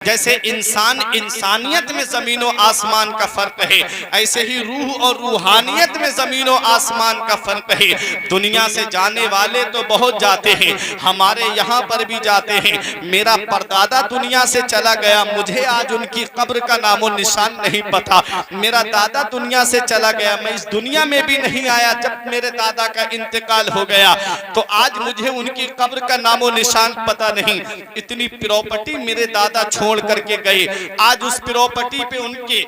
जैसे इंसान इंसानियत में जमीन और आसमान का फर्क है, ऐसे ही रूह और रूहानियत में जमीन और आसमान का फर्क है। दुनिया से जाने वाले तो बहुत जाते हैं, हमारे यहाँ पर भी जाते हैं। मेरा परदादा दुनिया से चला गया, मुझे आज उनकी कब्र का नामो निशान नहीं पता। मेरा दादा दुनिया से चला गया, मैं इस दुनिया में भी नहीं आया जब मेरे दादा का इंतकाल हो गया, तो आज मुझे उनकी कब्र का नामो निशान पता नहीं। इतनी प्रॉपर्टी मेरे दादा छोड़ करके गए, आज उस प्रॉपर्टी पे उनके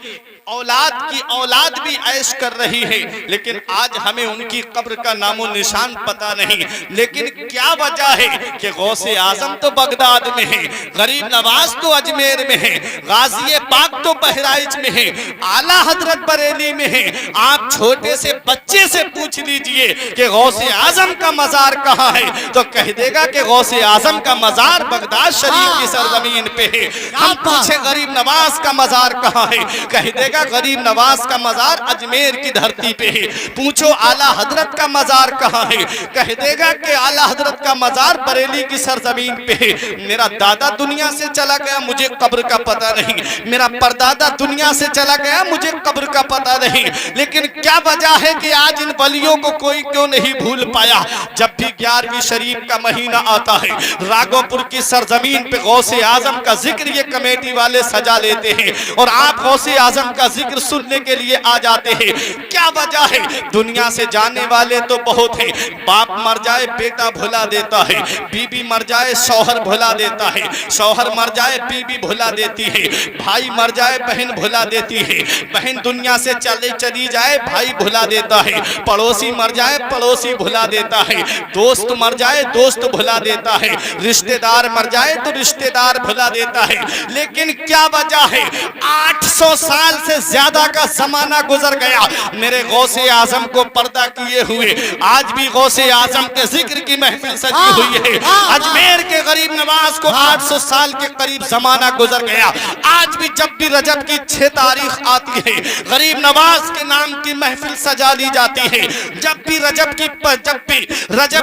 औलाद की औलाद भी ऐश कर रही है, लेकिन आज हमें उनकी कब्र का नामो निशान पता नहीं। लेकिन क्या वजह है कि गौसे आजम तो बगदाद में है, गरीब नवाज तो अजमेर में है, गाजी पाक तो बहराइच में है, आला हजरत बरेली में है। आप छोटे से बच्चे से पूछ लीजिए कि गौसे आजम का मजार कहाँ है, तो कह देगा कि गौसे आजम का मजार बगदाद शरीफ की सरजमीन पे है। हम पूछे गरीब नवाज का मजार कहाँ है, कह देगा गरीब नवाज का मजार अजमेर की धरती पे है। पूछो आला हजरत का मजार कहाँ है, कह देगा कि आला हजरत का मजार बरेली की सरजमीन पे है। मेरा दादा दुनिया से चला गया, मुझे कब्र का पता नहीं। मेरा परदादा दुनिया से चला गया, मुझे कब्र का पता नहीं। लेकिन क्या वजह है कि आज इन वलियों को कोई क्यों नहीं भूल पाया। जब भी 11वीं शरीफ का महीना आता है, राघोपुर की सरजमीन पे गौसे आजम का जिक्र ये कमेटी वाले सजा लेते हैं और आप गौसे आजम का जिक्र सुनने के लिए आ जाते हैं। क्या वजह है, दुनिया से जाने वाले तो बहुत हैं। बाप मर जाए बेटा भुला देता है, बीबी मर जाए शौहर भुला देता है, शौहर मर जाए बीबी भुला देती है, भाई मर जाए बहन भुला देती है, बहन दुनिया से चली जाए भाई भुला देता है, पड़ोसी मर जाए पड़ोसी भुला देता है, दोस्त मर जाए दोस्त भुला देता है, रिश्तेदार मर जाए तो रिश्तेदार भुला देता है। लेकिन क्या वजह है, 800 साल से ज्यादा का जमाना गुजर गया, मेरे गौसे आजम को पर्दा किए हुए आज भी गौसे आजम के जिक्र की महफिल सजी हुई है। अजमेर के गरीब नवाज को 800 साल के करीब जमाना गुजर गया, आज भी जब भी रजब की 6 तारीख आती है, गरीब नवाज के नाम की महफिल सजा ली जाती है। जब भी रजब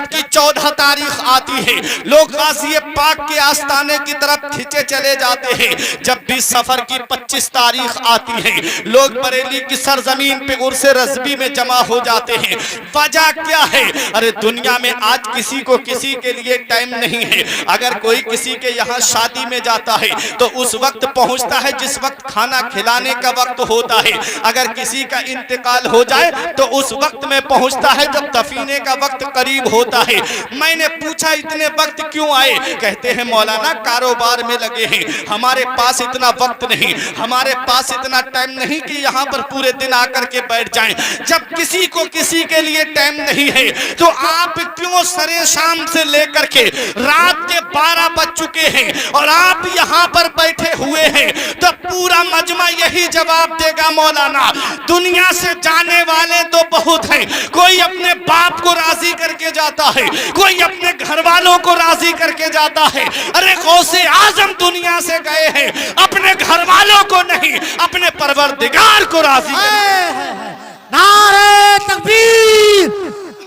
की 14 तारीख आती है, लोग गाज़ी पाक के आस्ताने की तरफ खींचे चले जाते हैं। जब भी सफर की 25 तारीख आती है, लोग बरेली की सरजमीन पे उर्से रज़बी में जमा हो जाते हैं। वजह क्या है, अरे दुनिया में आज किसी को किसी के लिए टाइम नहीं है। अगर कोई किसी के यहाँ शादी में जाता है तो उस वक्त पहुँचता है जिस वक्त खाना खिलाने का वक्त होता है। अगर किसी का इंतकाल हो जाए तो उस वक्त में पहुँचता है जब दफीने का वक्त करीब होता है। मैंने पूछा इतने वक्त क्यों आए, कहते हैं मौलाना कारोबार में लगे हैं, हमारे पास इतना वक्त नहीं, हमारे पास इतना टाइम नहीं कि यहाँ पर पूरे दिन आकर के बैठ जाएं। जब किसी को किसी के लिए टाइम नहीं है तो आप क्यों सरे शाम से लेकर के रात के 12 बज चुके हैं और आप यहाँ पर बैठे हुए हैं, तो पूरा मजमा यही जवाब देगा मौलाना, दुनिया से जाने वाले तो बहुत हैं। कोई अपने बाप को राजी करके जाता है, कोई अपने घर वालों को राजी करके जाता है। अरे गौसे आजम दुनिया से गए हैं, अपने घर वालों को नहीं, अपने परवरदिगार को राजी करके। नारे तकबीर,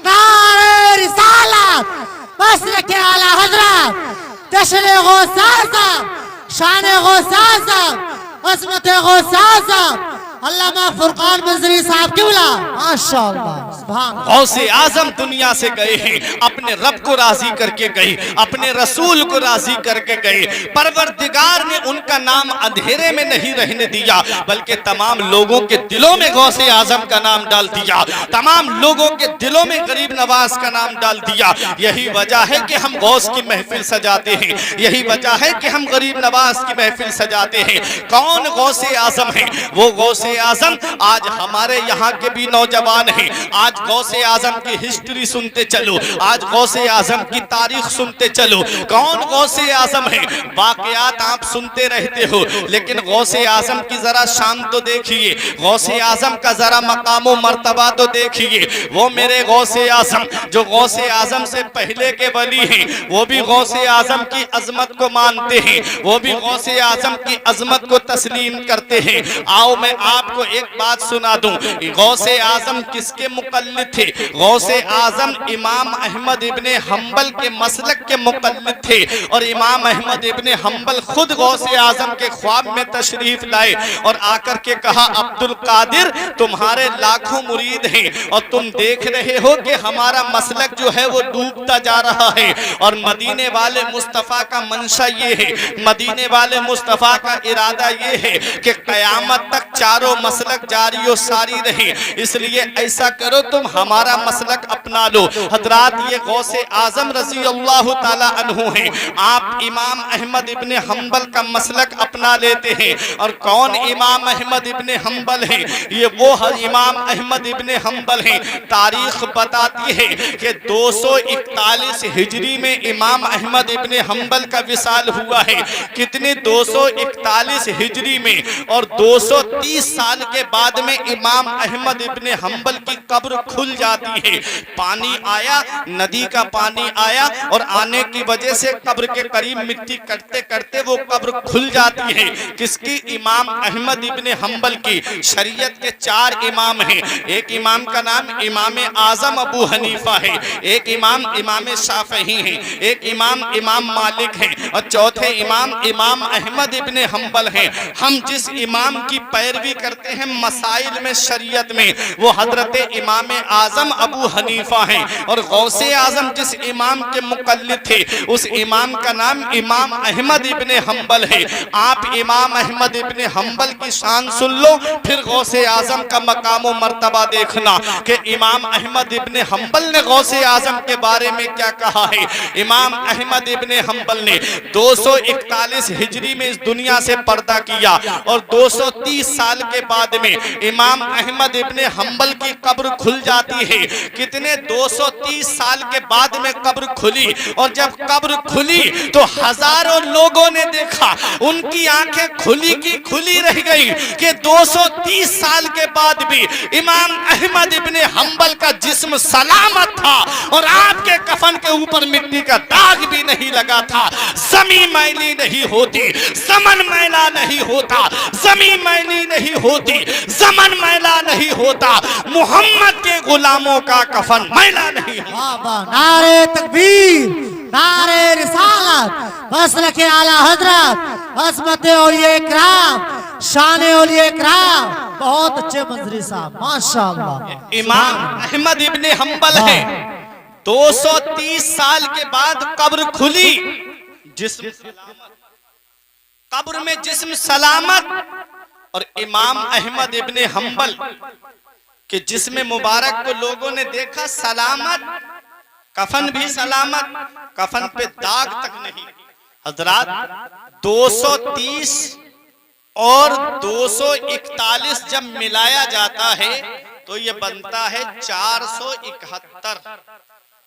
नारे रिसालत, मसलके आला हजरत, जश्न गौसे आजम, शान गौसे आजम, अज़मत गौसे आजम, अल्लामा फुरकान मंजरी साहब किबला, माशाअल्लाह सुभान। गौसे आजम दुनिया से गए हैं, अपने रब को राजी करके गए, अपने रसूल को राजी करके गए। परवरदिगार ने उनका नाम अंधेरे में नहीं रहने दिया, बल्कि तमाम लोगों के दिलों में गौसे आजम का नाम डाल दिया, तमाम लोगों के दिलों में गरीब नवाज का नाम डाल दिया। यही वजह है कि हम गौस की महफिल सजाते हैं, यही वजह है कि हम गरीब नवाज की महफिल सजाते हैं। कौन गौसे आजम है, वो गौसे आजम आज हमारे यहाँ के भी नौजवान हैं। आज गौसे आजम की हिस्ट्री सुनते चलो, आज गौसे आजम की तारीख सुनते चलो। कौन गौसे आजम है, वाकयात आप सुनते रहते हो, लेकिन गौसे आजम की जरा शान तो देखिए, गौसे आजम का जरा मकाम मर्तबा तो देखिए। वो मेरे गौसे आजम जो गौसे आजम से पहले के वली हैं, वो भी गौसे आजम की अजमत को मानते हैं, वो भी गौसे आजम की अजमत को तस्लीम करते हैं। आओ मैं आपको एक बात सुना दूं, गौसे आजम किसके मुकल्लिद मुक़ल्लिद थे। गौसे आज़म इमाम अहमद इब्ने हम्बल के मसलक के मुक़ल्लिद थे और इमाम अहमद इब्ने हम्बल खुद गौसे आज़म के ख्वाब में तशरीफ लाए और आकर के कहा, अब्दुल कादिर तुम्हारे लाखों मुरीद हैं और तुम देख रहे हो कि हमारा मसलक जो है वो डूबता जा रहा है। और मदीने वाले मुस्तफ़ा का मंशा ये है, मदीने वाले मुस्तफ़ा का इरादा ये है कि क़यामत तक चारों मसलक जारी और सारी रहे। इसलिए ऐसा करो, तुम हमारा मसलक अपना लो। हजरात, ये गौसे आज़म रज़ी अल्लाह ताला अन्हु हैं। आप इमाम अहमद इब्ने हम्बल का मसलक अपना लेते हैं। और कौन इमाम अहमद इब्ने हम्बल हैं? ये वो इमाम अहमद इब्ने हम्बल हैं। तारीख बताती है कि 241 हिजरी में इमाम अहमद इब्ने हम्बल का विसाल हुआ है। कितने? 241 हिजरी में। और 230 साल के बाद में इमाम अहमद इब्ने हम्बल की कब्र खुल जाती है। पानी आया, नदी का पानी आया और आने की वजह से कब्र के करीब मिट्टी करते करते वो कब्र खुल जाती है। किसकी? इमाम अहमद इब्ने हम्बल की। शरीयत के 4 इमाम हैं। एक इमाम का नाम इमाम आज़म अबू हनीफा है, एक इमाम इमाम शाफ़िई है, एक इमाम इमाम मालिक है और चौथे इमाम इमाम अहमद इब्ने हम्बल हैं। हम जिस इमाम की पैरवी करते हैं मसाइल में, शरीयत में, वो हजरत इमाम आज़म अबू हनीफा हैं। और गौसे आज़म जिस इमाम के मुक़ल्लिद थे उस इमाम का नाम इमाम अहमद इब्ने हम्बल है। आप इमाम अहमद इब्ने हम्बल की शान सुन लो, फिर गौसे आज़म का मकाम व मर्तबा देखना कि इमाम अहमद इब्ने हम्बल ने गौसे आज़म के बारे में क्या कहा है। इमाम अहमद इब्ने हम्बल ने 241 हिजरी में इस दुनिया से पर्दा किया और 230 साल के बाद में इमाम अहमद इब्ने हम्बल की कब्र खुल जाती है। कितने? 230 साल के बाद में कब्र खुली। और जब कब्र खुली तो हजारों लोगों ने देखा, उनकी आंखें खुली की खुली रह गई कि 230 साल के बाद भी इमाम अहमद इब्ने हम्बल का जिस्म सलामत था और आपके कफन के ऊपर मिट्टी का दाग भी नहीं लगा था। ज़मीन मैली नहीं होती, ज़मन मैला नहीं होता, ज़मीन मैली नहीं होती, ज़मन मैला नहीं होता, मोहम्मद के गुलामों का कफन मैला नहीं होता। नारे तकबीर, नारे रिसालत, मसलके आला हजरत, अज़मत औलिया इकराम, शान औलिया इकराम। बहुत अच्छे मंजरी साहब, माशाअल्लाह। इमाम अहमद इब्ने हम्बल है। 230 साल के बाद कब्र खुली, जिस्म सलामत, कब्र में जिस्म सलामत। और इमाम अहमद इब्ने हम्बल के जिस्म मुबारक को लोगों ने देखा सलामत, कफन भी सलामत, कफन पे दाग तक नहीं। हजरात, 230 और 241 जब मिलाया जाता है तो ये बनता है 471।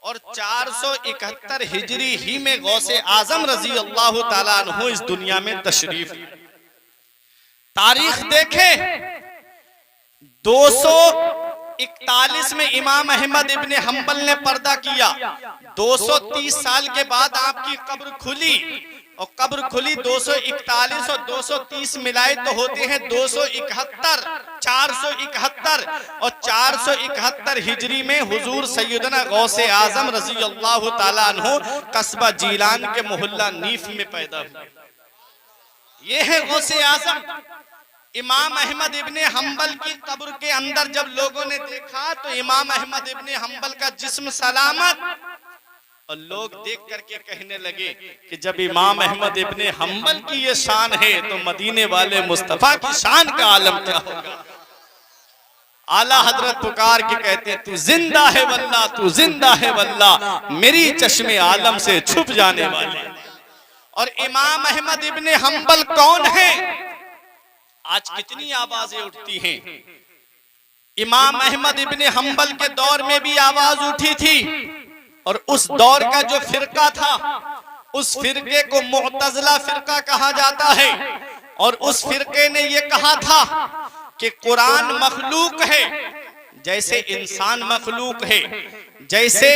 और 471 हिजरी ही में गौसे आज़म रज़ी अल्लाह ताला अन्हु इस दुनिया में तशरीफ। तारीख देखें, 241 में इमाम अहमद इब्ने हम्बल ने पर्दा किया। 230 साल के बाद आपकी कब्र खुली और कब्र खुली 241 और 230 मिलाए तो होते हैं 271, 471। और 471 हिजरी में हुजूर सैयदना गौसे आज़म रज़ी अल्लाह ताला अन्हु कस्बा जीलान के मोहल्ला नीफ में पैदा हुए। ये है गौसे आज़म। इमाम अहमद इब्ने हम्बल की कब्र के अंदर जब लोगों ने देखा तो इमाम अहमद इब्ने हम्बल का जिस्म सलामत। और लोग देख करके कहने लगे कि जब इमाम अहमद इब्ने हम्बल की ये शान है तो मदीने वाले मुस्तफा की शान का आलम क्या होगा। आला हजरत पुकार के कहते हैं, तू जिंदा है वल्लाह, तू जिंदा है वल्लाह, मेरी चश्मे आलम से छुप जाने वाले। और इमाम अहमद इब्ने हम्बल कौन है? आज कितनी आवाजें उठती हैं। इमाम अहमद इब्ने हम्बल के दौर में भी आवाज उठी थी और उस दौर का जो फिरका था उस फिरके को मुअतज़िला फिरका कहा जाता है। और उस फिरके ने यह कहा था कि कुरान मखलूक है, जैसे इंसान मखलूक है, जैसे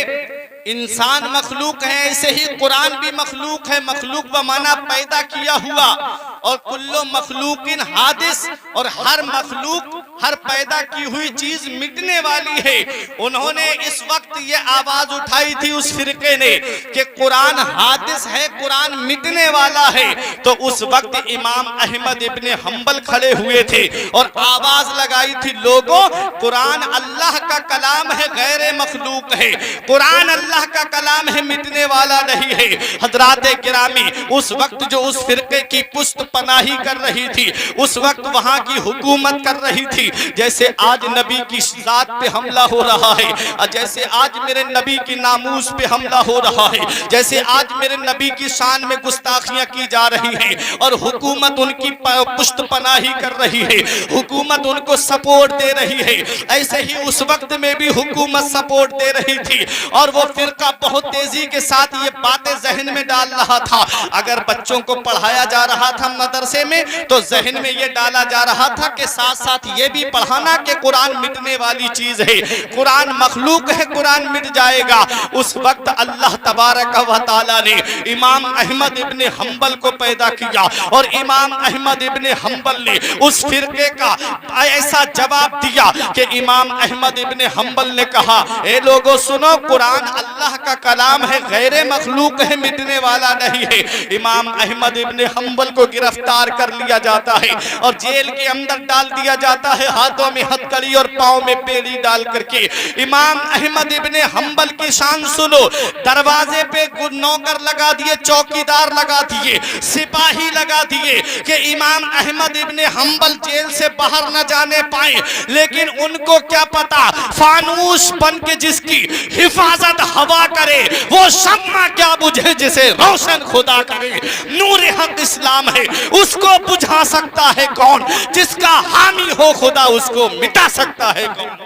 इंसान मखलूक है ऐसे ही कुरान भी मखलूक है। मखलूक बमाना पैदा किया हुआ। और कुल्लो मखलूकिन हादिस, और हर मखलूक, हर पैदा की हुई चीज मिटने वाली है। उन्होंने इस वक्त ये आवाज उठाई थी उस फिरके ने कि कुरान हादिस है, कुरान मिटने वाला है। तो उस वक्त इमाम अहमद इब्ने हंबल खड़े हुए थे और आवाज लगाई थी, लोगों कुरान अल्लाह का कलाम है, गैर मखलूक है। कुरान अल्लाह का कलाम है, मिटने वाला नहीं है। हजरात गिरामी, उस वक्त जो उस फिरके की पुष्ट पनाही कर रही थी, उस वक्त वहां की हुकूमत कर रही थी। जैसे आज नबी की जात पे हमला हो रहा है, और जैसे आज मेरे नबी की नामूस पे हमला हो रहा है, जैसे आज मेरे नबी की शान में गुस्ताखियां की जा रही हैं और हुकूमत उनकी पुष्ट पनाही कर रही है, हुकूमत उनको सपोर्ट दे रही है, ऐसे ही उस वक्त में भी हुकूमत सपोर्ट दे रही थी। और वो फिरका बहुत तेजी के साथ ये बातें जहन में डाल रहा था। अगर बच्चों को पढ़ाया जा रहा था मदरसे में, तो जहन में ये डाला जा रहा था कि साथ साथ ये भी पढ़ाना कि कुरान मिटने वाली चीज है, कुरान मखलूक है, कुरान मिट जाएगा। उस वक्त अल्लाह तबारक व तआला ने इमाम अहमद इब्ने हंबल को पैदा किया, और इमाम अहमद इब्ने हंबल ने उस फिरके का ऐसा जवाब दिया कि इमाम अहमद इब्ने हंबल ने कहा, ए लोगों सुनो, कुरान अल्लाह का कलाम है, गैर मखलूक है, मिटने वाला नहीं है। इमाम अहमद इब्ने हंबल को गिरफ्तार कर लिया जाता है और जेल के अंदर डाल दिया जाता है, हाथों में हथकड़ी और पांव में बेड़ी डाल करके। इमाम अहमद इब्ने हंबल की शान सुनो, दरवाजे पे नौकर लगा दिए, चौकीदार लगा दिए, सिपाही लगा दिए कि इमाम अहमद इब्ने हंबल जेल से बाहर न जाने पाए। लेकिन उनको क्या पता, फानूस बन के जिसकी हिफाजत हवा करे, वो शम्मा क्या बुझे जिसे रोशन खुदा करे। नूर हक इस्लाम है, उसको बुझा सकता है कौन, जिसका हामी हो खुदा उसको मिटा सकता है कौन।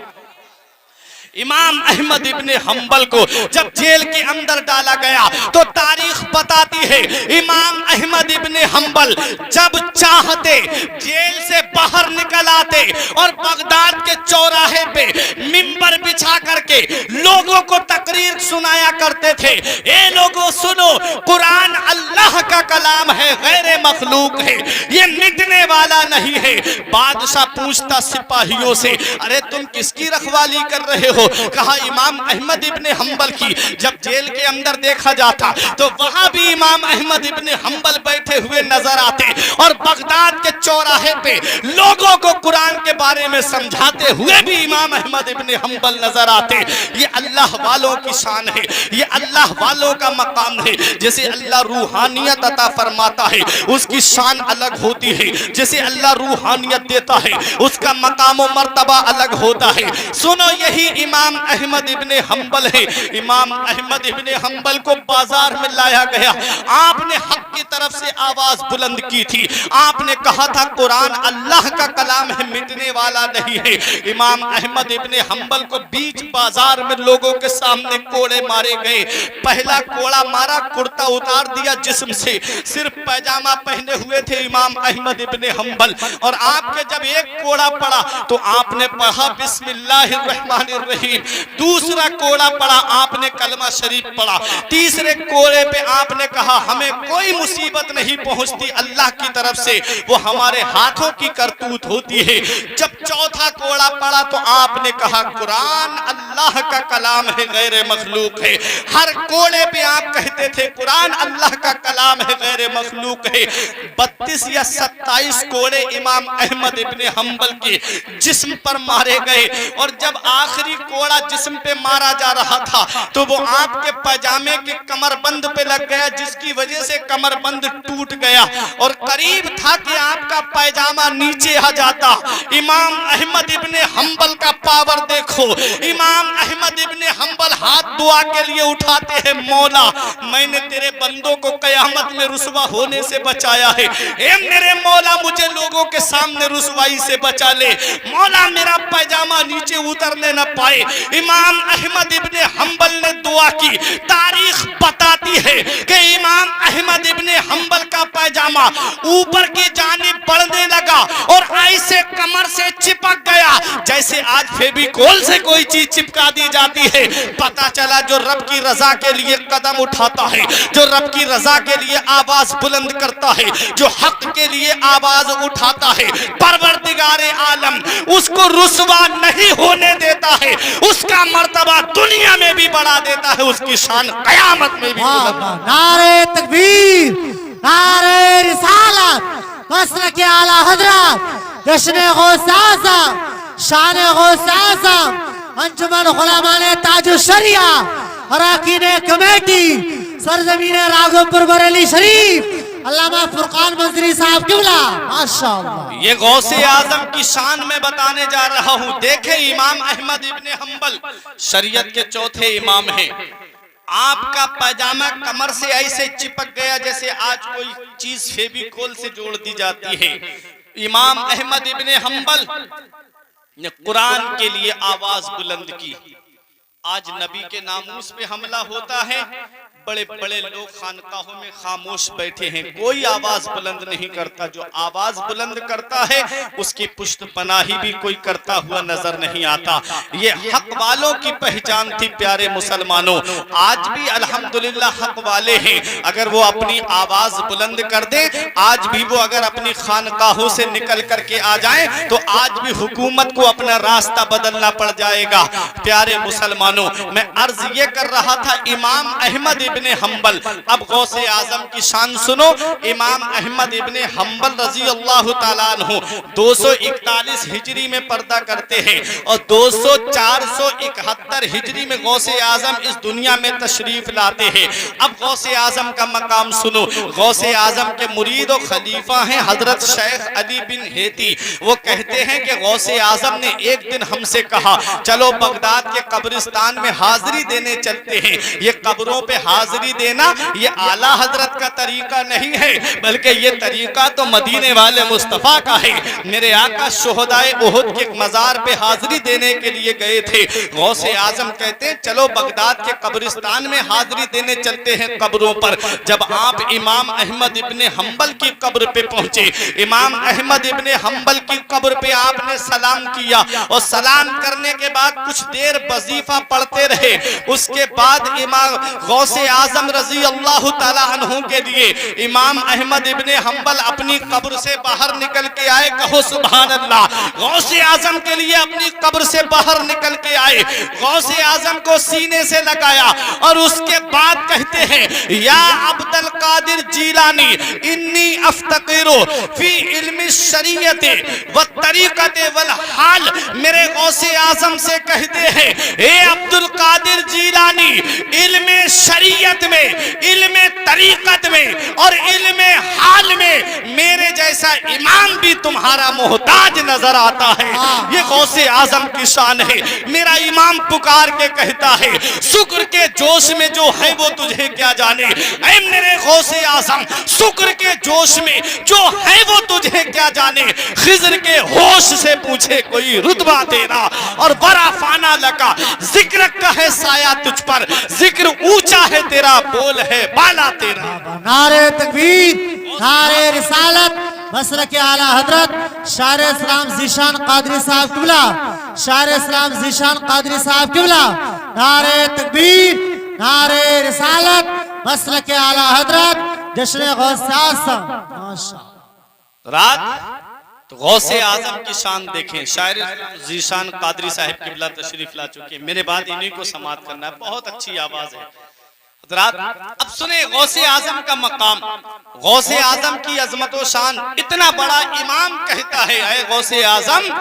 इमाम अहमद इब्ने हंबल को जब जेल के अंदर डाला गया तो तारीख बताती है, इमाम अहमद इब्ने हंबल जब चाहते जेल से बाहर निकल आते और बगदाद के चौराहे पे मिंबर बिछा करके लोगों को तकरीर सुनाया करते थे। ए लोगों सुनो, कुरान अल्लाह का कलाम है, गैर मखलूक है, ये मिटने वाला नहीं है। बादशाह पूछता सिपाहियों से, अरे तुम किसकी रखवाली कर रहे हो? कहा इमाम अहमद इब्ने हंबल की। जब जेल के अंदर देखा जाता तो वहां भी इमाम अहमद इब्ने हंबल बैठे हुए नजर आते और बगदाद के चौराहे पे लोगों को कुरान के बारे में समझाते हुए भी इमाम अहमद इब्ने हंबल नजर आते। ये अल्लाह वालों की शान है, ये अल्लाह वालों का मकाम है। जैसे अल्लाह रूहानियत अता फरमाता है उसकी शान अलग होती है, जैसे अल्लाह रूहानियत देता है उसका मकाम और मर्तबा अलग होता है। सुनो, यही इमाम अहमद इब्ने हंबल है। इमाम अहमद इब्ने हंबल को बाजार में लाया गया, आपने हक की तरफ से आवाज बुलंद की थी, आपने कहा था कुरान अल्लाह का कलाम है, मिटने वाला नहीं है। इमाम अहमद इब्ने हंबल को बीच बाजार में लोगों के सामने कोड़े मारे गए। पहला कोड़ा मारा, कुर्ता उतार दिया जिस्म से, सिर्फ पैजामा पहने हुए थे इमाम अहमद इब्ने हंबल। और आपके जब एक कोड़ा पड़ा तो आपने पढ़ा बिस्मिल्लाहिर्रहमानिर्रहीम। दूसरा कोड़ा पड़ा, आपने कलमा शरीफ पढ़ा। तीसरे कोड़े पे आपने कहा हमें कोई मुसीबत नहीं पहुंचती अल्लाह की तरफ से, वो हमारे हाथों की करतूत होती है। जब चौथा कोड़ा पड़ा तो आपने कहा कुरान अल्लाह का कलाम है, गैर मखलूक है। हर कोड़े पे आप कहते थे कुरान अल्लाह का कलाम है, गैर मखलूक है। 32 या 27 कोड़े इमाम अहमद इब्ने हंबल के जिस्म पर मारे गए। और जब आखिरी कोड़ा जिस्म पे मारा जा रहा था तो वो आपके पैजामे के कमरबंद पे लग गया, जिसकी वजह से कमरबंद टूट गया और करीब था कि आपका पैजामा नीचे आ जाता। इमाम अहमद इब्ने हंबल का पावर देखो। इमाम अहमद इब्ने हंबल हाथ दुआ के लिए उठाते हैं, मौला मैंने तेरे बंदों को कयामत में रुसवा होने से बचाया है, ए मेरे मौला मुझे लोगों के सामने रुसवाई से बचा ले, मौला मेरा पैजामा नीचे उतरने न पाए। इमाम अहमद इब्ने हंबल ने दुआ की। तारीख बताती है कि इमाम अहमद इब्ने हंबल का पैजामा ऊपर की जानिब बढ़ने लगा और ऐसे ऐसे कमर से चिपक गया जैसे आज फेविकोल से कोई चीज चिपका दी जाती है। पता चला जो रब की रजा के लिए कदम उठाता है, जो रब की रजा के लिए आवाज बुलंद करता है, जो हक के लिए आवाज उठाता है, परवरदिगारे आलम उसको रुसवा नहीं होने देता है, उसका मर्तबा दुनिया में भी बढ़ा देता है, उसकी शान कयामत में भी बुलंद। नारे तकबीर, नारे रिसालत, मसलक आला हजरत, जश्न गौसे आज़म, शान गौसे आज़म, अंजुमन उलमाए ताजुल शरिया, अरकान कमेटी, सरजमीन राघोपुर बरेली शरीफ, अल्लामा फुरकान मंजरी साहब किबला, माशाअल्लाह। ये गौसे आजम की शान में बताने जा रहा हूँ। देखे इमाम अहमद इब्ने हम्बल शरीयत के चौथे इमाम हैं। आपका पैजामा कमर से ऐसे चिपक गया जैसे आज कोई चीज फेविकोल से जोड़ दी जाती है। इमाम अहमद इब्ने हम्बल ने कुरान के लिए आवाज बुलंद की। आज नबी के नामूस पे हमला होता है, बड़े बड़े लोग खानकाहों में खामोश बैठे हैं, कोई आवाज बुलंद नहीं करता। जो आवाज बुलंद करता है उसकी पुष्ट पनाही भी कोई करता हुआ नजर नहीं आता। ये हक वालों की पहचान थी प्यारे मुसलमानों। आज भी अल्हम्दुलिल्लाह हक वाले हैं, अगर वो अपनी आवाज बुलंद कर दे, आज भी वो अगर अपनी खानकाहों से निकल करके आ जाए तो आज भी हुकूमत को अपना रास्ता बदलना पड़ जाएगा। प्यारे मुसलमानों, मैं अर्ज ये कर रहा था इमाम अहमद इब्ने हम्बल। अब गौसे आजम की शान सुनो। इमाम अहमद इब्ने हम्बल रजी अल्लाह ताला अन्हु 241 हिजरी में पर्दा करते हैं और 471 हिजरी में गौसे आजम इस दुनिया में तशरीफ लाते हैं। अब गौसे आजम का मकाम सुनो। गौसे आजम के मुरीद और खलीफा हैं हजरत शेख अली बिन हेती। वो कहते हैं कि गौसे आजम ने एक दिन हमसे कहा, चलो बगदाद के कब्रिस्तान में हाजिरी देने चलते हैं। ये कब्रों पे हाजिरी देना ये आला हजरत का तरीका नहीं है, बल्कि ये तरीका तो मदीने वाले मुस्तफा का है। मेरे आका शुहदाए उहुद के मजार पे हाजिरी देने के लिए गए थे। गौसे आजम कहते हैं चलो बगदाद के कब्रिस्तान में हाजिरी देने चलते हैं कब्रों पर। जब आप इमाम अहमद इब्ने हम्बल की कब्र पे पहुंचे, इमाम अहमद इब्ने हम्बल की कब्र पे आपने सलाम किया और सलाम करने के बाद कुछ देर वजीफा पढ़ते रहे। उसके बाद इमाम गौसे आजम रजी अल्लाह ताला अन्हु के लिए इमाम अहमद इब्ने हम्बल अपनी कब्र से बाहर निकल के आए। कहो सुभान अल्लाह। गौसे आजम के लिए अपनी कब्र से बाहर निकल के आए, गौसे आजम को सीने से लगाया और उसके बाद कहते हैं, या अब्दुल कादिर जीलानी इन्नी अफ्तकिरु फी इल्मी शरीयत व तरीक़त वल हाल। मेरे गौसे आजम से कहते हैं, हे अब्दुल कादिर जीलानी, इल्मे शरीयत में, इल्मे तरीक़त में और इल्मे हाल में मेरे जैसा इमाम भी तुम्हारा मोहताज नजर आता है। ये गौसे आजम की शान है। मेरा इमाम पुकार के कहता है, शुक्र के जोश में जो है वो तुझे क्या जाने। ऐ मेरे गौसे आजम, शुक्र के जोश में जो है वो तुझे क्या जाने। खिज़र के होश से पूछे कोई रुतबा तेरा और बड़ा फाना लगा। जिक्र का है साया तुझ पर, जिक्र ऊंचा है तेरा, बोल है बाला तेरा। नारे तकबीर, नारे रिसालत, मसलक आला हजरत शायर इस्लाम ज़ीशान कादरी साहब किबला, शायर इस्लाम ज़ीशान कादरी साहब किबला। नारे तकबीर, नारे रिसालत, मसलक आला हजरत जश्न गौसे आज़म। माशाअल्लाह। रात तो गौसे आजम की शान देखें। शायर ज़ीशान कादरी साहब किबला तशरीफ ला चुके हैं। मेरे बाद इन्हीं को समाप्त करना है, बहुत अच्छी आवाज है। अब सुने गौसे आजम का मकाम, गौसे आजम की अजमत व शान। इतना बड़ा इमाम कहता है, ऐ गौसे आजम,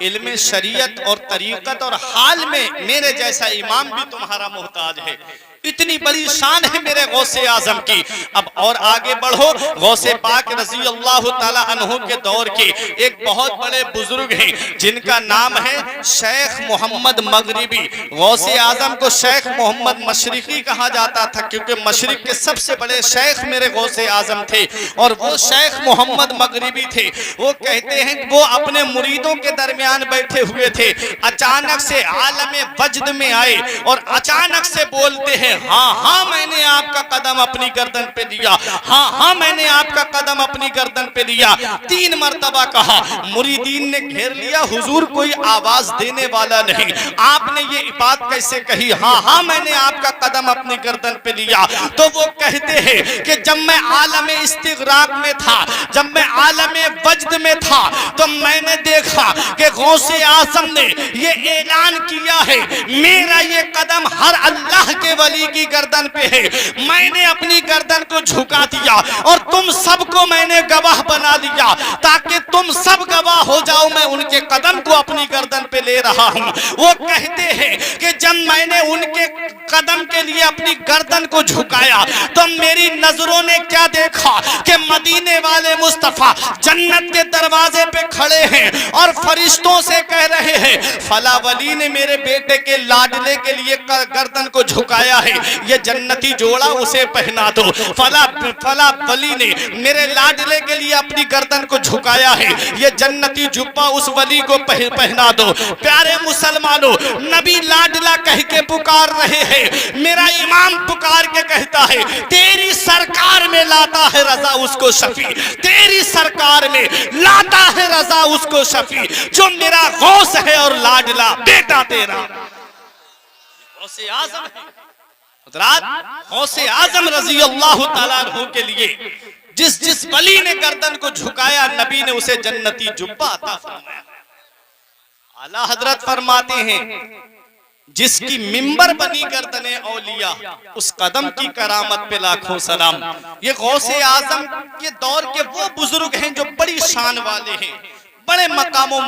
इल्मे शरीयत और तरीक़त और हाल में मेरे जैसा इमाम भी तुम्हारा मोहताज है। इतनी बड़ी शान है मेरे गौसे आजम की। अब और आगे बढ़ो। गौसे पाक रजी अल्लाह ताला अन्हु के दौर के एक बहुत बड़े बुजुर्ग हैं जिनका नाम है शेख मोहम्मद मगरिबी। गौसे आजम को शेख मोहम्मद मशरिकी कहा जाता था क्योंकि मशरिक के सबसे बड़े शेख मेरे गौसे आजम थे और वो शेख मोहम्मद मगरिबी थे। वो कहते हैं वो अपने मुरीदों के दरमियान बैठे हुए थे, अचानक से आलम वजद में आए और अचानक से बोलते हैं, हैं हाँ हाँ मैंने आपका कदम अपनी गर्दन पे लिया, हाँ हाँ मैंने आपका कदम अपनी गर्दन पे लिया। 3 मर्तबा कहा। मुरीदीन ने घेर लिया, हुजूर कोई आवाज देने वाला नहीं, आपने ये बात कैसे कही हाँ हाँ मैंने आपका कदम अपनी गर्दन पे लिया? तो वो कहते हैं कि जब मैं आलम इस्तिगराक में था, जब मैं आलम वजद में था, तो मैंने देखा कि गौसे आजम ने ये ऐलान किया है मेरा ये कदम हर अल्लाह के वली की गर्दन पे है। मैंने अपनी गर्दन को झुका दिया और तुम सबको मैंने गवाह बना दिया ताकि तुम सब गवाह हो जाओ मैं उनके कदम को अपनी गर्दन पे ले रहा हूं। वो कहते हैं कि जब मैंने उनके कदम के लिए अपनी गर्दन को झुकाया तो मेरी नजरों ने क्या देखा कि मदीने वाले मुस्तफा जन्नत के दरवाजे पे खड़े हैं और फरिश्तों से कह रहे हैं फला वली ने मेरे बेटे के लाडले के लिए गर्दन को झुकाया है, ये जन्नती जोड़ा उसे पहना दो। फला वली ने मेरे लाडले के लिए अपनी गर्दन को झुकाया है, ये जन्नती जुब्बा उस वली को पहना दो। प्यारे मुसलमानों, नबी लाडला कह के पुकार रहे हैं, मेरा इमाम पुकार के कहता है तेरी सरकार में लाता है रजा उसको शफी, तेरी सरकार में लाता है रजा उसको शफी, जो मेरा गौस है और लाडला बेटा तेरा। गौसे आजम है हज़रात, गौसे आजम रज़ी अल्लाह ताला अन्हु के लिए जिस वली ने गर्दन को झुकाया नबी ने उसे जन्नती जुब्बा अता फरमाया। आला हजरत फरमाते हैं जिसकी मिंबर बनी गर्दने औलिया उस कदम की करामत पे लाखों सलाम। ये गौसे आजम के दौर के वो बुजुर्ग हैं जो बड़ी शान वाले हैं, बड़े मकामों